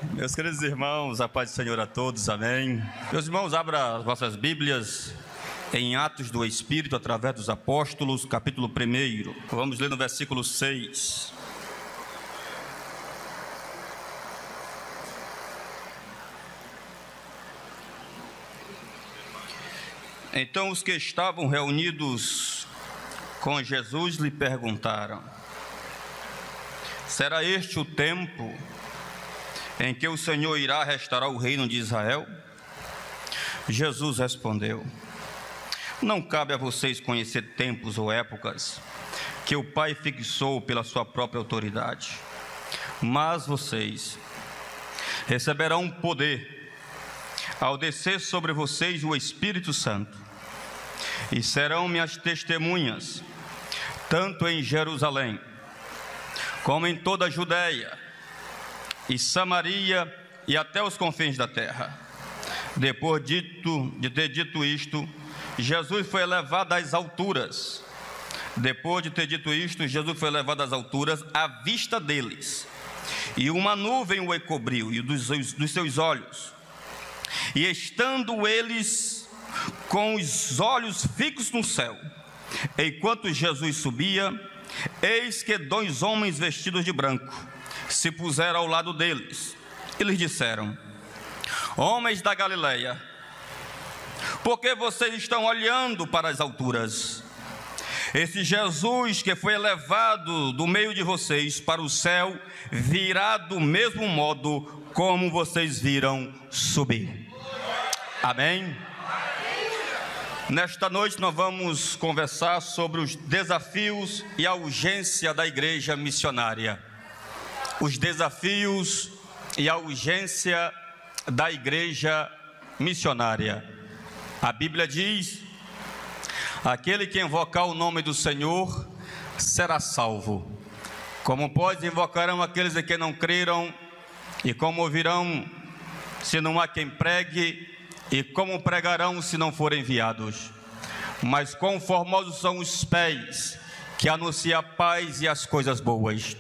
Meus queridos irmãos, a paz do Senhor a todos, amém. Meus irmãos, abra as vossas Bíblias em Atos do Espírito, através dos Apóstolos, capítulo 1. Vamos ler no versículo 6. Então os que estavam reunidos com Jesus lhe perguntaram: será este o tempo em que o Senhor irá restaurar o reino de Israel? Jesus respondeu: não cabe a vocês conhecer tempos ou épocas que o Pai fixou pela sua própria autoridade, mas vocês receberão poder ao descer sobre vocês o Espírito Santo, e serão minhas testemunhas, tanto em Jerusalém, como em toda a Judeia e Samaria e até os confins da terra. Depois de ter dito isto, Jesus foi elevado às alturas. Depois de ter dito isto, Jesus foi elevado às alturas à vista deles, e uma nuvem o encobriu e dos seus olhos. E estando eles com os olhos fixos no céu, enquanto Jesus subia, eis que 2 homens vestidos de branco se puseram ao lado deles. E lhes disseram: homens da Galileia, por que vocês estão olhando para as alturas? Esse Jesus que foi elevado do meio de vocês para o céu, virá do mesmo modo como vocês viram subir. Amém? Nesta noite nós vamos conversar sobre os desafios e a urgência da igreja missionária. Os desafios e a urgência da igreja missionária. A Bíblia diz: aquele que invocar o nome do Senhor será salvo. Como pode invocarão aqueles que não creram? E como ouvirão se não há quem pregue? E como pregarão se não forem enviados? Mas quão formosos são os pés que anunciam a paz e as coisas boas.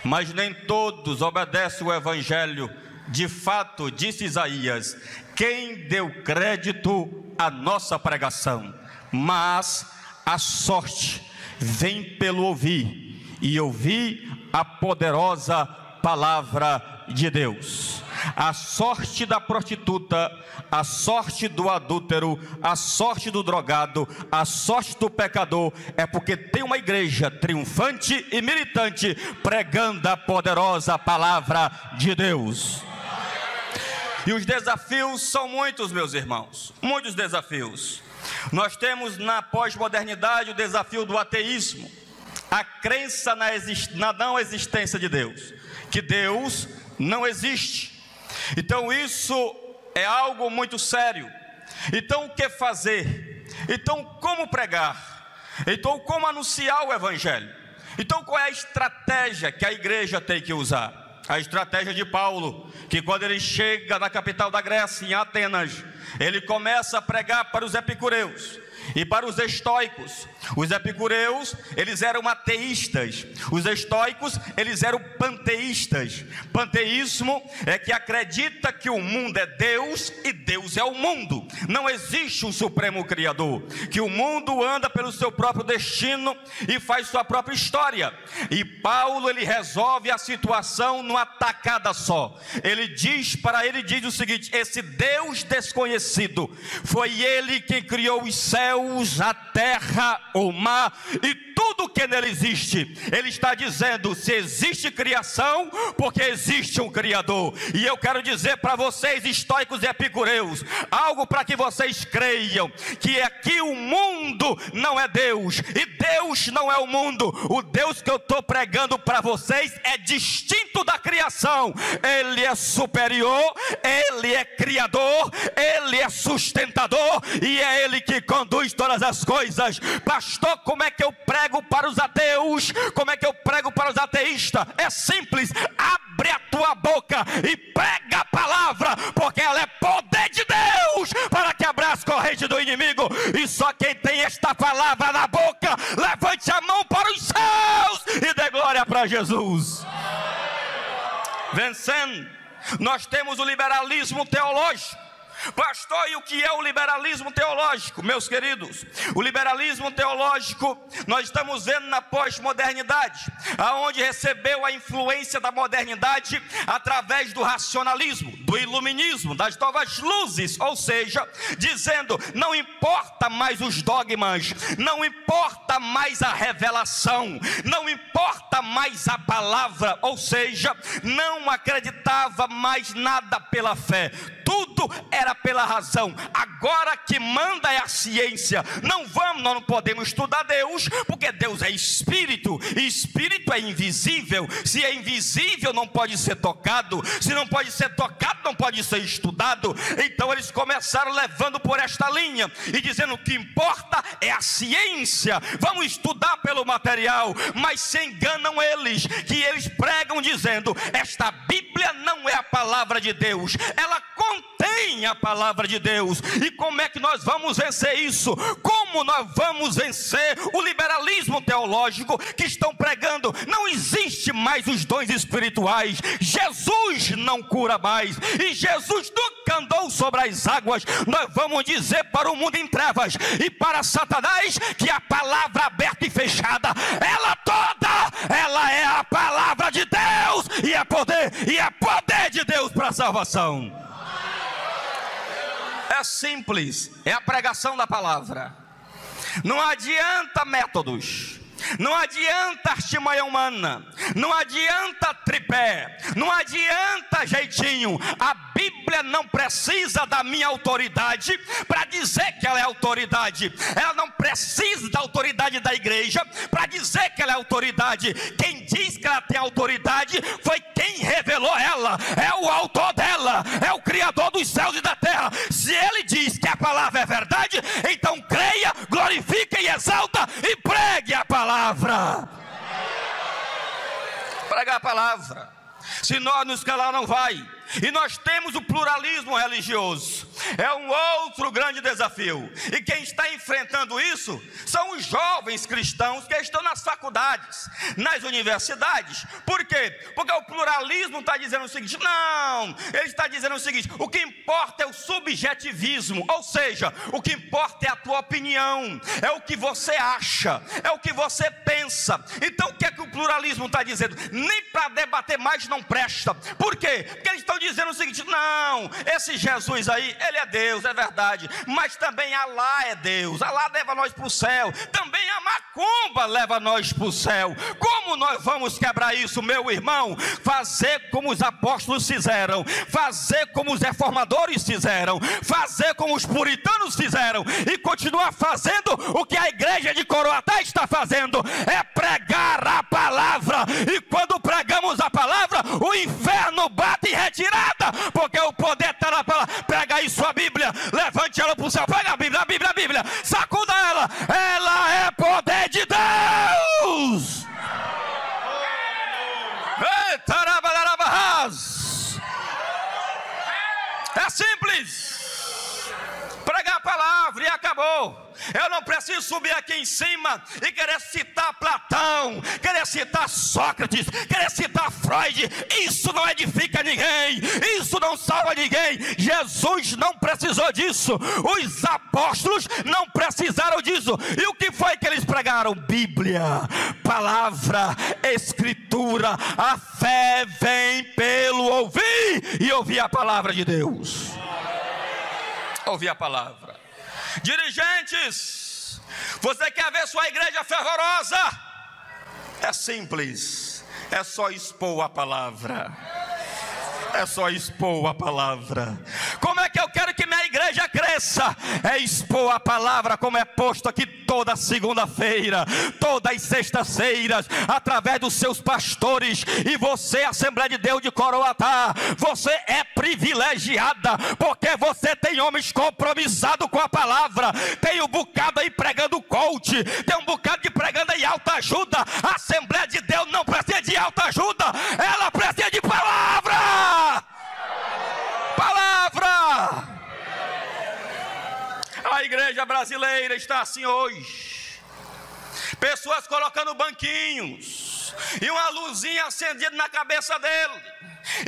Mas nem todos obedecem o Evangelho. De fato, disse Isaías: quem deu crédito à nossa pregação? Mas a sorte vem pelo ouvir, e ouvir a poderosa palavra de Deus. A sorte da prostituta, a sorte do adúltero, a sorte do drogado, a sorte do pecador, é porque tem uma igreja triunfante e militante pregando a poderosa palavra de Deus. E os desafios são muitos, meus irmãos, muitos desafios. Nós temos na pós-modernidade o desafio do ateísmo, a crença na não existência de Deus, que Deus não existe. Então isso é algo muito sério. Então o que fazer? Então como pregar? Então como anunciar o Evangelho? Então qual é a estratégia que a igreja tem que usar? A estratégia de Paulo, que quando ele chega na capital da Grécia, em Atenas, ele começa a pregar para os epicureus e para os estoicos. Os epicureus, eles eram ateístas. Os estoicos, eles eram panteístas. Panteísmo é que acredita que o mundo é Deus e Deus é o mundo. Não existe um supremo criador, que o mundo anda pelo seu próprio destino e faz sua própria história. E Paulo, ele resolve a situação numa tacada só. Ele diz o seguinte: esse Deus desconhecido, foi ele quem criou os céus, a terra, o mar e tudo que nele existe. Ele está dizendo: se existe criação, porque existe um Criador. E eu quero dizer para vocês, estoicos e epicureus, algo para que vocês creiam: que aqui o mundo não é Deus, e Deus não é o mundo. O Deus que eu estou pregando para vocês é distinto da criação. Ele é superior, ele é criador, ele é sustentador, e é ele que conduz todas as coisas. Pastor, como é que eu prego para os ateus? Como é que eu prego para os ateístas? É simples: abre a tua boca e prega a palavra, porque ela é poder de Deus para quebrar as correntes do inimigo. E só quem tem esta palavra na boca, levante a mão para os céus e dê glória para Jesus. Vencendo. nós temos o liberalismo teológico. Pastor, e o que é o liberalismo teológico, meus queridos? O liberalismo teológico, nós estamos vendo na pós-modernidade, aonde recebeu a influência da modernidade através do racionalismo, do iluminismo, das novas luzes, ou seja, dizendo, não importa mais os dogmas, não importa mais a revelação, não importa mais a palavra, ou seja, não acreditava mais nada pela fé, tudo era pela razão. Agora que manda é a ciência. Nós não podemos estudar Deus, porque Deus é espírito, e espírito é invisível. Se é invisível, não pode ser tocado. Se não pode ser tocado, não pode ser estudado. Então eles começaram levando por esta linha e dizendo: o que importa é a ciência. Vamos estudar pelo material. Mas se enganam eles, que eles pregam dizendo: esta Bíblia não é a palavra de Deus, ela contém a palavra de Deus. E como é que nós vamos vencer isso? Como nós vamos vencer o liberalismo teológico que estão pregando? Não existe mais os dons espirituais. Jesus não cura mais, e Jesus nunca andou sobre as águas. Nós vamos dizer para o mundo em trevas e para Satanás que a palavra aberta e fechada, ela toda, ela é a palavra de Deus, e é poder de Deus para a salvação. É simples, é a pregação da palavra. Não adianta métodos, não adianta artimanha humana, não adianta tripé, não adianta jeitinho. A Bíblia não precisa da minha autoridade para dizer que ela é autoridade. Ela não precisa da autoridade da igreja para dizer que ela é autoridade. Quem diz que ela tem autoridade foi quem revelou ela, é o autor dela, é o Criador dos céus e da terra. Se ele diz que a palavra é verdade, então creia, glorifique e exalta e pregue a palavra. Pregar a palavra. Se nós nos calar, não vai. E nós temos o pluralismo religioso. É um outro grande desafio. E quem está enfrentando isso são os jovens cristãos que estão nas faculdades, nas universidades. Por quê? Porque o pluralismo está dizendo o seguinte: não, ele está dizendo o seguinte: o que importa é o subjetivismo. Ou seja, o que importa é a tua opinião, é o que você acha, é o que você pensa. Então o que é que o pluralismo está dizendo? Nem para debater mais não presta. Por quê? Porque eles estão dizendo o seguinte: não, esse Jesus aí, ele é Deus, é verdade, mas também Alá é Deus, Alá leva nós para o céu, também a macumba leva nós para o céu. Como nós vamos quebrar isso, meu irmão? Fazer como os apóstolos fizeram, fazer como os reformadores fizeram, fazer como os puritanos fizeram, e continuar fazendo o que a igreja de Coroatá está fazendo, é pregar a palavra. E quando pregamos a palavra, o inferno bate em retirada, porque o poder está na palavra. Pega aí sua Bíblia, levante ela para o céu, pega a Bíblia, sacuda ela é poder de Deus. É simples, pregar a palavra e acabou. Eu não preciso subir aqui em cima e querer citar Platão, querer citar Sócrates, querer citar Freud. Isso não edifica ninguém, isso não salva ninguém. Jesus não precisou disso, os apóstolos não precisaram disso. E o que foi que eles pregaram? Bíblia, palavra, escritura. A fé vem pelo ouvir, e ouvir a palavra de Deus. Ouvir a palavra. Dirigentes, você quer ver sua igreja fervorosa? É simples, é só expor a palavra. É só expor a palavra. Como é que eu quero que minha igreja cresça? É expor a palavra, como é posto aqui toda segunda-feira, todas as sextas-feiras, através dos seus pastores. E você, Assembleia de Deus de Coroatá, você é privilegiada, porque você tem homens compromissados com a palavra. Tem um bocado aí pregando coach, tem um bocado de pregando aí autoajuda. A Assembleia de Deus não precisa de autoajuda, ela precisa de palavra. Palavra. A igreja brasileira está assim hoje. Pessoas colocando banquinhos e uma luzinha acendida na cabeça dele.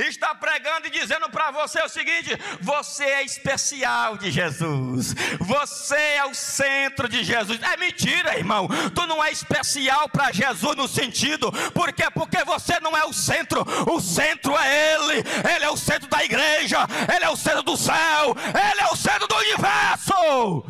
está pregando e dizendo para você o seguinte: você é especial de Jesus, você é o centro de Jesus. É mentira, irmão. Tu não é especial para Jesus no sentido, porque você não é o centro é Ele. Ele é o centro da igreja, Ele é o centro do céu, Ele é o centro do universo.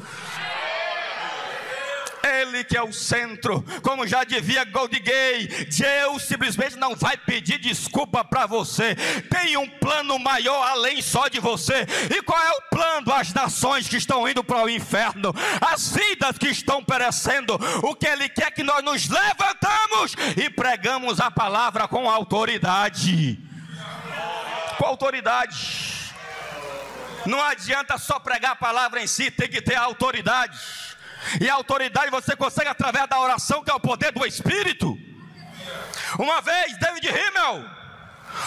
Ele que é o centro. Como já dizia Golden Gay, Deus simplesmente não vai pedir desculpa para você. Tem um plano maior além só de você. E qual é o plano? As nações que estão indo para o inferno, as vidas que estão perecendo. O que Ele quer que nós nos levantamos e pregamos a palavra com autoridade. Com autoridade. Não adianta só pregar a palavra em si, tem que ter autoridade. E a autoridade você consegue através da oração, que é o poder do Espírito. Uma vez, David Himmel,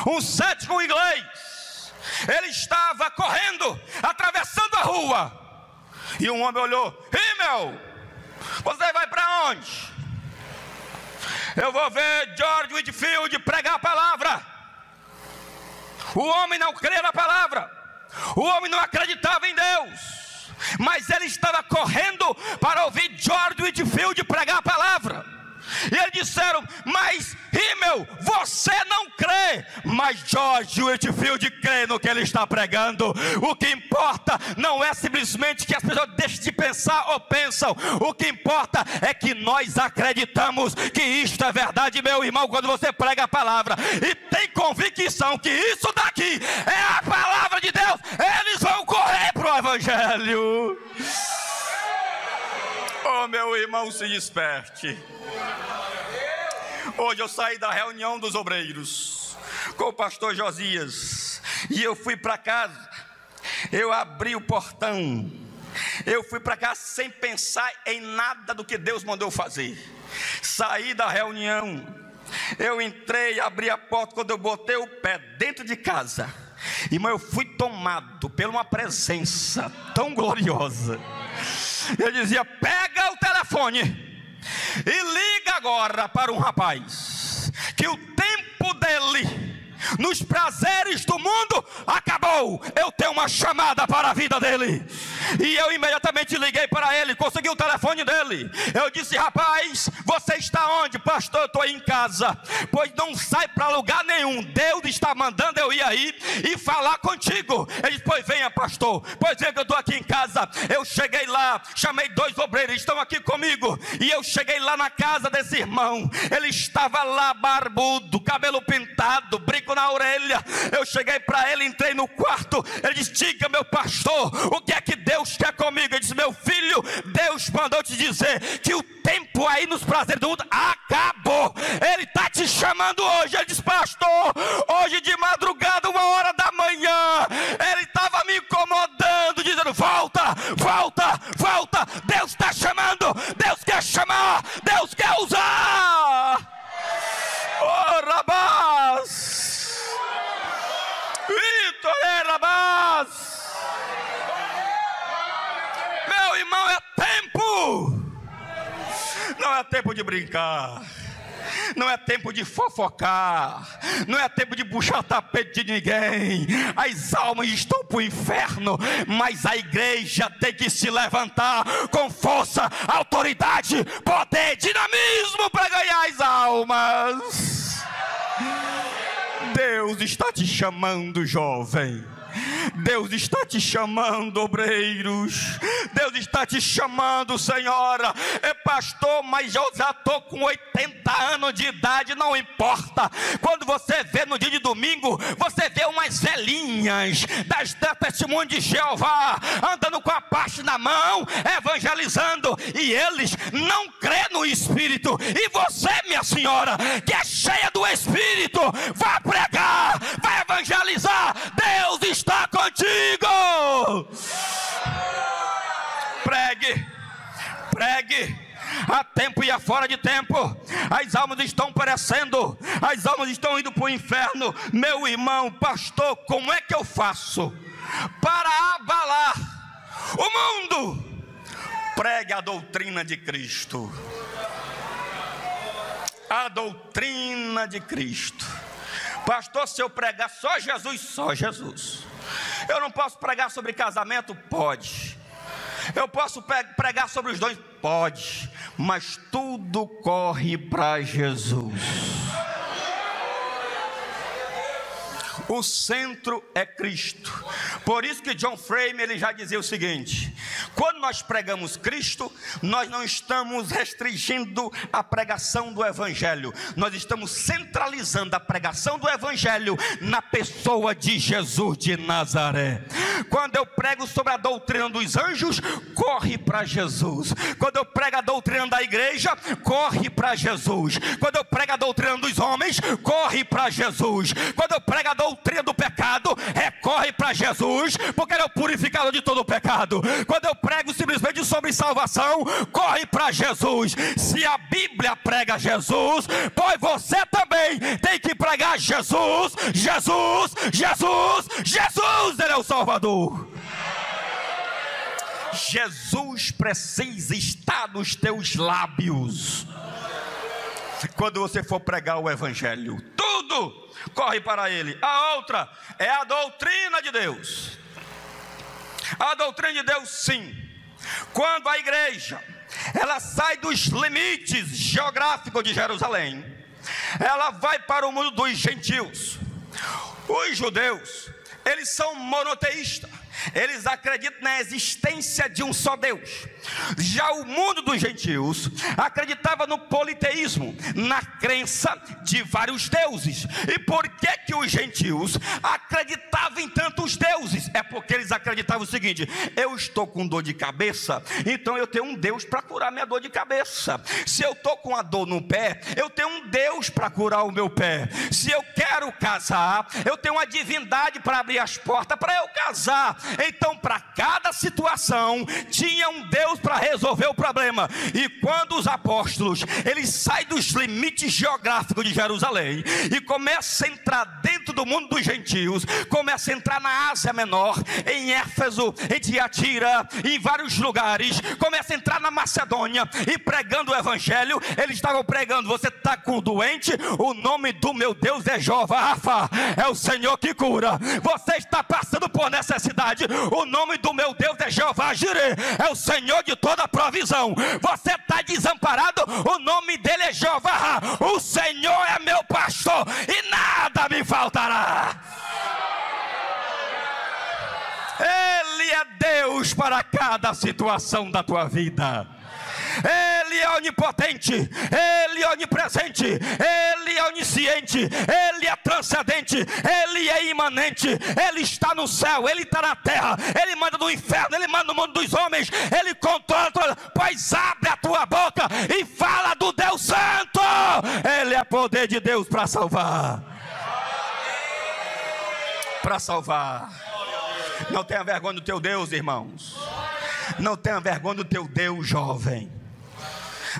um cético inglês, ele estava correndo, atravessando a rua, e um homem olhou: Himmel, você vai para onde? Eu vou ver George Whitefield pregar a palavra. O homem não cria na palavra, o homem não acreditava em Deus, mas ele estava correndo para ouvir George Whitefield pregar a palavra. E eles disseram: mas Himmel, você não crê. Mas George Whitefield crê no que ele está pregando. O que importa não é simplesmente que as pessoas deixem de pensar ou pensam. O que importa é que nós acreditamos que isto é verdade, meu irmão. Quando você prega a palavra e tem convicção que isso daqui é a palavra de Deus, eles vão correr para o Evangelho. Oh, meu irmão, se desperte. Hoje eu saí da reunião dos obreiros com o pastor Josias, e eu fui para casa. Eu abri o portão, eu fui para casa sem pensar em nada do que Deus mandou fazer. Saí da reunião, eu entrei, abri a porta. Quando eu botei o pé dentro de casa, irmão, eu fui tomado por uma presença tão gloriosa. Eu dizia: pega o telefone e liga agora para um rapaz, que o tempo dele nos prazeres do mundo acabou. Eu tenho uma chamada para a vida dele. E eu imediatamente liguei para ele, consegui o telefone dele. Eu disse: rapaz, você está onde? Pastor, eu estou em casa. Pois não sai para lugar nenhum, Deus está mandando eu ir aí e falar contigo. Ele disse: pois venha, pastor. Pois venha, que eu estou aqui em casa. Eu cheguei lá, chamei 2 obreiros, estão aqui comigo. E eu cheguei lá na casa desse irmão. Ele estava lá barbudo, cabelo pintado, brinco na orelha. Eu cheguei para ele, entrei no quarto. Ele disse: diga, meu pastor, o que é que Deus quer comigo? Ele disse: meu filho, Deus mandou te dizer que o tempo aí nos prazeres do mundo acabou. Ele está te chamando hoje. Ele disse: pastor, hoje de madrugada, 1h da manhã, ele estava me incomodando, dizendo: volta, volta, volta. Deus está chamando, Deus quer chamar, Deus quer usar. Oh, Rabás, Vitor, Rabás. Meu irmão, é tempo. Não é tempo de brincar, não é tempo de fofocar, não é tempo de puxar tapete de ninguém. As almas estão para o inferno, mas a igreja tem que se levantar com força, autoridade, poder, dinamismo para ganhar as almas. Deus está te chamando, jovem. Deus está te chamando, obreiros. Deus está te chamando, senhora. É pastor, mas eu já estou com 80 anos de idade. Não importa. Quando você vê no dia de domingo, você vê umas velhinhas das Testemunhas de Jeová andando com a parte na mão, evangelizando, e eles não crêem no Espírito. E você, minha senhora, que é cheia do Espírito, vai pregar, vai evangelizar. Deus está contigo. Pregue, pregue, a tempo e a fora de tempo. As almas estão perecendo, as almas estão indo para o inferno. Meu irmão, pastor, como é que eu faço para abalar o mundo? Pregue a doutrina de Cristo. A doutrina de Cristo. Pastor, se eu pregar só Jesus, só Jesus. Eu não posso pregar sobre casamento? Pode. Eu posso pregar sobre os dons? Pode. Mas tudo corre para Jesus. O centro é Cristo. Por isso que John Frame, ele já dizia o seguinte: quando nós pregamos Cristo, nós não estamos restringindo a pregação do Evangelho, nós estamos centralizando a pregação do Evangelho na pessoa de Jesus de Nazaré. Quando eu prego sobre a doutrina dos anjos, corre para Jesus. Quando eu prego a doutrina da igreja, corre para Jesus. Quando eu prego a doutrina dos homens, corre para Jesus. Quando eu prego a doutrina do pecado, recorre para Jesus, porque Ele é o purificador de todo o pecado. Quando eu prego simplesmente sobre salvação, corre para Jesus. Se a Bíblia prega Jesus, pois você também tem que pregar Jesus, Jesus, Jesus, Jesus. Ele é o Salvador. Jesus precisa estar nos teus lábios quando você for pregar o Evangelho. Tudo corre para Ele. A outra é a doutrina de Deus. A doutrina de Deus, sim. Quando a igreja ela sai dos limites geográficos de Jerusalém, ela vai para o mundo dos gentios. Os judeus, eles são monoteístas. Eles acreditam na existência de um só Deus. Já o mundo dos gentios acreditava no politeísmo, na crença de vários deuses. E por que os gentios acreditavam em tantos deuses? É porque eles acreditavam o seguinte: eu estou com dor de cabeça, então eu tenho um Deus para curar minha dor de cabeça. Se eu estou com a dor no pé, eu tenho um Deus para curar o meu pé. Se eu quero casar, eu tenho uma divindade para abrir as portas para eu casar. Então, para cada situação tinha um Deus para resolver o problema. E quando os apóstolos eles saem dos limites geográficos de Jerusalém e começam a entrar dentro do mundo dos gentios, começam a entrar na Ásia Menor, em Éfeso, em Tiatira, em vários lugares, começam a entrar na Macedônia e pregando o Evangelho. Eles estavam pregando: você está com doente, o nome do meu Deus é Jeová Rafa, é o Senhor que cura. Você está passando por necessidade, o nome do meu Deus é Jeová Jireh, é o Senhor de toda provisão. Você está desamparado, o nome dele é Jeová, o Senhor é meu pastor e nada me faltará. Ele é Deus para cada situação da tua vida. Ele é onipotente, Ele é onipresente, Ele é onisciente, Ele é transcendente, Ele é imanente. Ele está no céu, Ele está na terra, Ele manda no inferno, Ele manda no mundo dos homens, Ele controla. Pois abre a tua boca e fala do Deus Santo. Ele é poder de Deus para salvar. Para salvar. Não tenha vergonha do teu Deus, irmãos. Não tenha vergonha do teu Deus, jovem.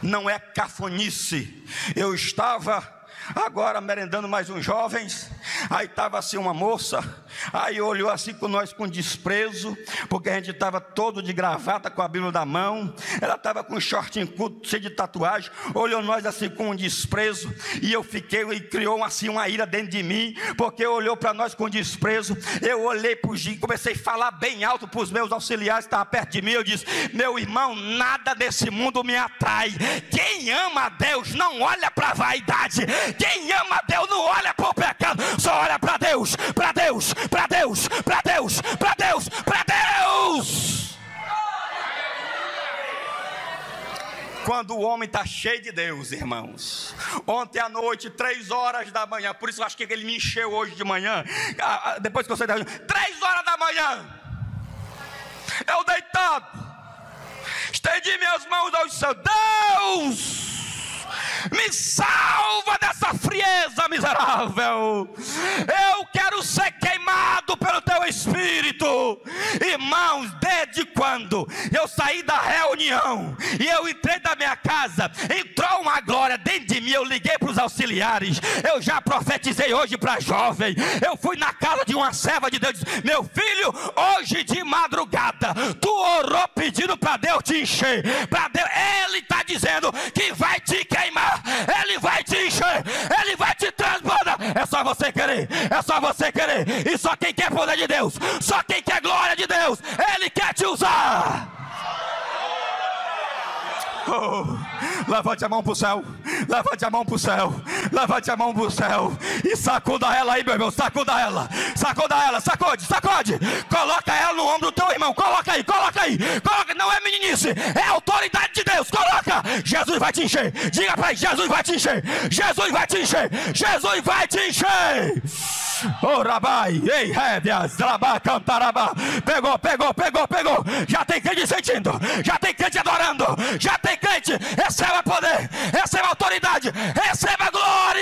Não é cafonice. Eu estava agora merendando mais uns jovens, aí estava assim uma moça, aí olhou assim com nós com desprezo, porque a gente estava todo de gravata com a Bíblia na mão, ela estava com um shortinho curto, cheio de tatuagem, olhou nós assim com um desprezo, e eu fiquei, e criou assim uma ira dentro de mim, porque olhou para nós com desprezo. Eu olhei para o comecei a falar bem alto para os meus auxiliares que estavam perto de mim. Eu disse: meu irmão, nada desse mundo me atrai. Quem ama a Deus não olha para a vaidade. Quem ama a Deus não olha para o pecado, só olha para Deus, para Deus, para Deus, para Deus, para Deus, para Deus. Quando o homem está cheio de Deus, irmãos. Ontem à noite, 3 horas da manhã, por isso eu acho que ele me encheu hoje de manhã, depois que eu saí da reunião, 3 horas da manhã, eu deitado, estendi minhas mãos ao céu: Deus, me salva dessa frieza miserável. Eu quero ser queimado pelo teu Espírito. Irmãos, desde quando eu saí da reunião e eu entrei da minha casa, entrou uma glória dentro de mim. Eu liguei para os auxiliares, eu já profetizei hoje para jovem. Eu fui na casa de uma serva de Deus e disse: meu filho, hoje de madrugada tu orou pedindo para Deus te encher, para Deus. Ele está dizendo que vai te queimar, Ele vai te encher, Ele vai te transbordar. É só você querer, você querer. E só quem quer poder de Deus, só quem quer glória de Deus, Ele quer te usar. Levante a mão para o céu, levante a mão para o céu, levante a mão para o céu e sacuda ela aí, meu irmão, sacuda ela, sacode, coloca ela no ombro do teu irmão, coloca aí, não é meninice, é a autoridade de Deus, coloca. Jesus vai te encher, diga para ele, Jesus vai te encher, Jesus vai te encher, Jesus vai te encher. Oh, Rabai, ei, rédeas, Rabá, Cantarabá, pegou, já tem crente sentindo, já tem crente adorando, já tem crente, receba poder, receba autoridade, receba glória.